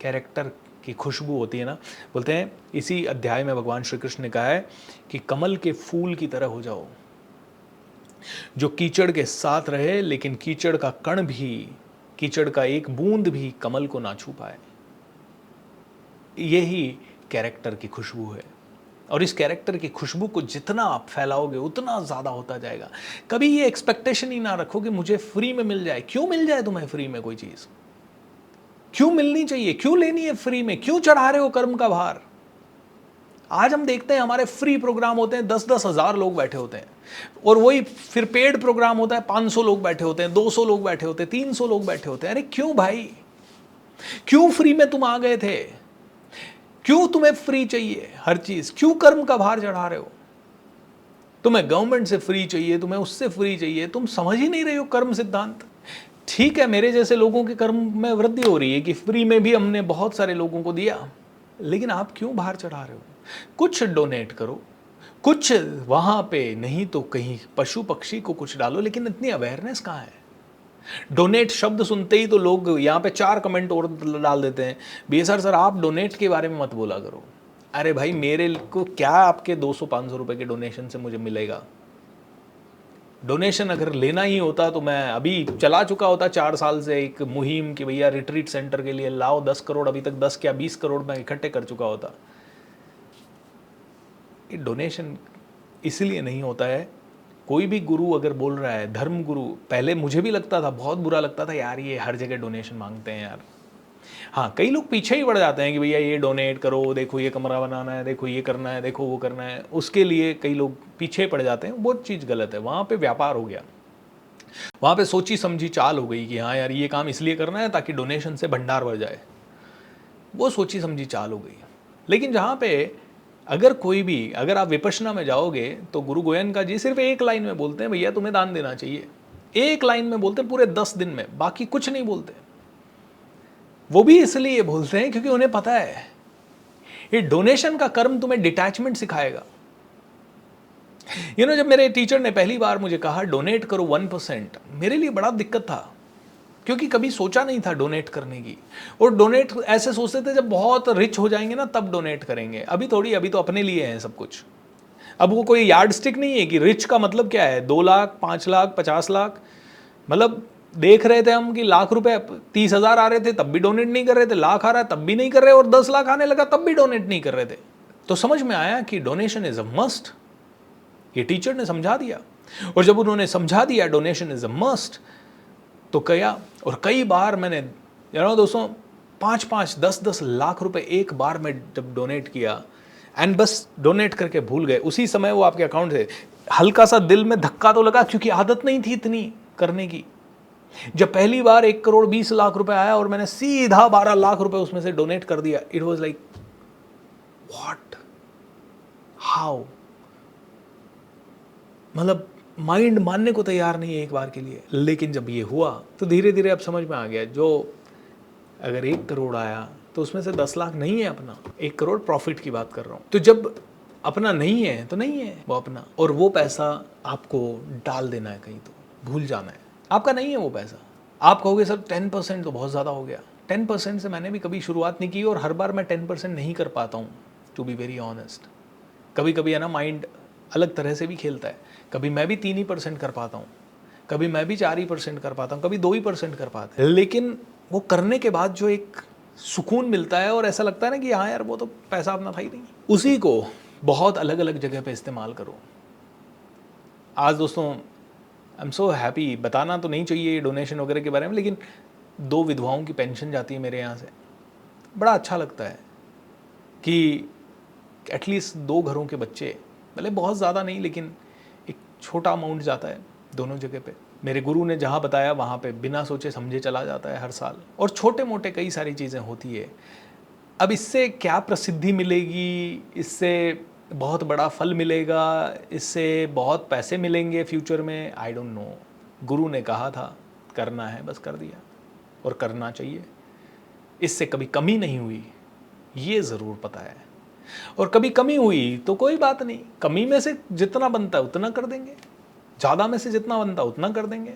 Character की खुशबू होती है ना, बोलते हैं इसी अध्याय में भगवान श्री कृष्ण ने कहा है कि कमल के फूल की तरह हो जाओ, जो कीचड़ के साथ रहे लेकिन कीचड़ का कण भी, कीचड़ का एक बूंद भी कमल को ना छू पाए। यही कैरेक्टर की खुशबू है, और इस कैरेक्टर की खुशबू को जितना आप फैलाओगे उतना ज़्यादा होता जाएगा। कभी ये एक्सपेक्टेशन ही ना रखो कि मुझे फ्री में मिल जाए। क्यों मिल जाए तुम्हें फ्री में कोई चीज़? क्यों मिलनी चाहिए? क्यों लेनी है फ्री में? क्यों चढ़ा रहे हो कर्म का भार? आज हम देखते हैं हमारे फ्री प्रोग्राम होते हैं, 10-10 हज़ार लोग बैठे होते हैं, और वही फिर पेड प्रोग्राम होता है, 500 लोग बैठे होते हैं, 200 लोग बैठे होते हैं, 300 लोग बैठे होते हैं। अरे क्यों भाई? क्यों फ्री में तुम आ गए थे? क्यों तुम्हें फ्री चाहिए हर चीज? क्यों कर्म का भार चढ़ा रहे हो? तुम्हें गवर्नमेंट से फ्री चाहिए, तुम्हें उससे फ्री चाहिए, तुम समझ ही नहीं रहे हो कर्म सिद्धांत। ठीक है, मेरे जैसे लोगों के कर्म में वृद्धि हो रही है कि फ्री में भी हमने बहुत सारे लोगों को दिया, लेकिन आप क्यों भार चढ़ा रहे हो? कुछ डोनेट करो, कुछ वहां पे नहीं तो कहीं पशु पक्षी को कुछ डालो, लेकिन इतनी अवेयरनेस कहाँ है? डोनेट शब्द सुनते ही तो लोग यहाँ पे 4 कमेंट और डाल देते हैं, बीएसआर सर आप डोनेट के बारे में मत बोला करो। अरे भाई, मेरे को क्या आपके 200-500 रुपए के डोनेशन से मुझे मिलेगा? डोनेशन अगर लेना ही होता तो मैं अभी चला चुका होता 4 साल से एक मुहिम कि भैया रिट्रीट सेंटर के लिए लाओ 10 करोड़, अभी तक 10 क्या 20 करोड़ मैं इकट्ठे कर चुका होता। ये डोनेशन इसलिए नहीं होता है। कोई भी गुरु अगर बोल रहा है, धर्म गुरु, पहले मुझे भी लगता था, बहुत बुरा लगता था यार, ये हर जगह डोनेशन मांगते हैं यार। हाँ, कई लोग पीछे ही पड़ जाते हैं कि भैया ये डोनेट करो, देखो ये कमरा बनाना है, देखो ये करना है, देखो वो करना है, उसके लिए कई लोग पीछे पड़ जाते हैं। वो चीज़ गलत है। वहाँ पे व्यापार हो गया, वहाँ पे सोची समझी चाल हो गई कि हाँ यार ये काम इसलिए करना है ताकि डोनेशन से भंडार बढ़ जाए। वो सोची समझी चाल हो गई। लेकिन जहाँ पे अगर आप विपश्यना में जाओगे तो गुरु गोयनका जी सिर्फ एक लाइन में बोलते हैं, भैया तुम्हें दान देना चाहिए। एक लाइन में बोलते हैं पूरे 10 दिन में, बाकी कुछ नहीं बोलते। वो भी इसलिए बोलते हैं क्योंकि उन्हें पता है ये डोनेशन का कर्म तुम्हें डिटैचमेंट सिखाएगा। जब मेरे टीचर ने पहली बार मुझे कहा डोनेट करो 1%, मेरे लिए बड़ा दिक्कत था, क्योंकि कभी सोचा नहीं था डोनेट करने की। और डोनेट ऐसे सोचते थे जब बहुत रिच हो जाएंगे ना तब डोनेट करेंगे। अभी थोड़ी, अभी तो अपने लिए है सब कुछ। अब वो कोई यार्ड स्टिक नहीं है कि रिच का मतलब क्या है, 2 लाख 5 लाख 50 लाख। मतलब देख रहे थे हम कि लाख रुपए 30,000 आ रहे थे तब भी डोनेट नहीं कर रहे थे, लाख आ रहा है तब भी नहीं कर रहे, और 10 लाख आने लगा तब भी डोनेट नहीं कर रहे थे। तो समझ में आया कि डोनेशन इज अ मस्ट। ये टीचर ने समझा दिया, और जब उन्होंने समझा दिया डोनेशन इज अ मस्ट, तो क्या, और कई बार मैंने दोस्तों 5-5 10-10 लाख रुपए एक बार में जब डोनेट किया, एंड बस डोनेट करके भूल गए, उसी समय वो आपके अकाउंट से हल्का सा दिल में धक्का तो लगा, क्योंकि आदत नहीं थी इतनी करने की। जब पहली बार 1 करोड़ 20 लाख रुपए आया और मैंने सीधा 12 लाख रुपए उसमें से डोनेट कर दिया, it was like what, how, मतलब माइंड मानने को तैयार नहीं है एक बार के लिए। लेकिन जब ये हुआ तो धीरे धीरे अब समझ में आ गया, जो अगर 1 करोड़ आया तो उसमें से 10 लाख नहीं है अपना, 1 करोड़ प्रॉफिट की बात कर रहा हूँ। तो जब अपना नहीं है तो नहीं है वो अपना, और वो पैसा आपको डाल देना है कहीं, तो भूल जाना है आपका नहीं है वो पैसा। आप कहोगे सर 10% तो बहुत ज़्यादा हो गया। 10% से मैंने भी कभी शुरुआत नहीं की, और हर बार मैं 10% नहीं कर पाता हूँ, टू बी वेरी ऑनेस्ट। कभी कभी है ना, माइंड अलग तरह से भी खेलता है। कभी मैं भी 3% कर पाता हूँ, कभी मैं भी 4% कर पाता हूँ, कभी 2% कर पाते हैं। लेकिन वो करने के बाद जो एक सुकून मिलता है, और ऐसा लगता है ना कि हाँ यार वो तो पैसा अपना था ही नहीं, उसी को बहुत अलग अलग जगह पे इस्तेमाल करो। आज दोस्तों आई एम सो हैप्पी, बताना तो नहीं चाहिए डोनेशन वगैरह के बारे में, लेकिन 2 विधवाओं की पेंशन जाती है मेरे यहाँ से। बड़ा अच्छा लगता है कि एटलीस्ट 2 घरों के बच्चे, भले बहुत ज़्यादा नहीं लेकिन एक छोटा अमाउंट जाता है दोनों जगह पे। मेरे गुरु ने जहाँ बताया वहाँ पे बिना सोचे समझे चला जाता है हर साल, और छोटे मोटे कई सारी चीज़ें होती है। अब इससे क्या प्रसिद्धि मिलेगी, इससे बहुत बड़ा फल मिलेगा, इससे बहुत पैसे मिलेंगे फ्यूचर में, आई डोंट नो। गुरु ने कहा था करना है, बस कर दिया, और करना चाहिए। इससे कभी कमी नहीं हुई ये ज़रूर पता है, और कभी कमी हुई तो कोई बात नहीं, कमी में से जितना बनता है उतना कर देंगे, ज़्यादा में से जितना बनता है उतना कर देंगे।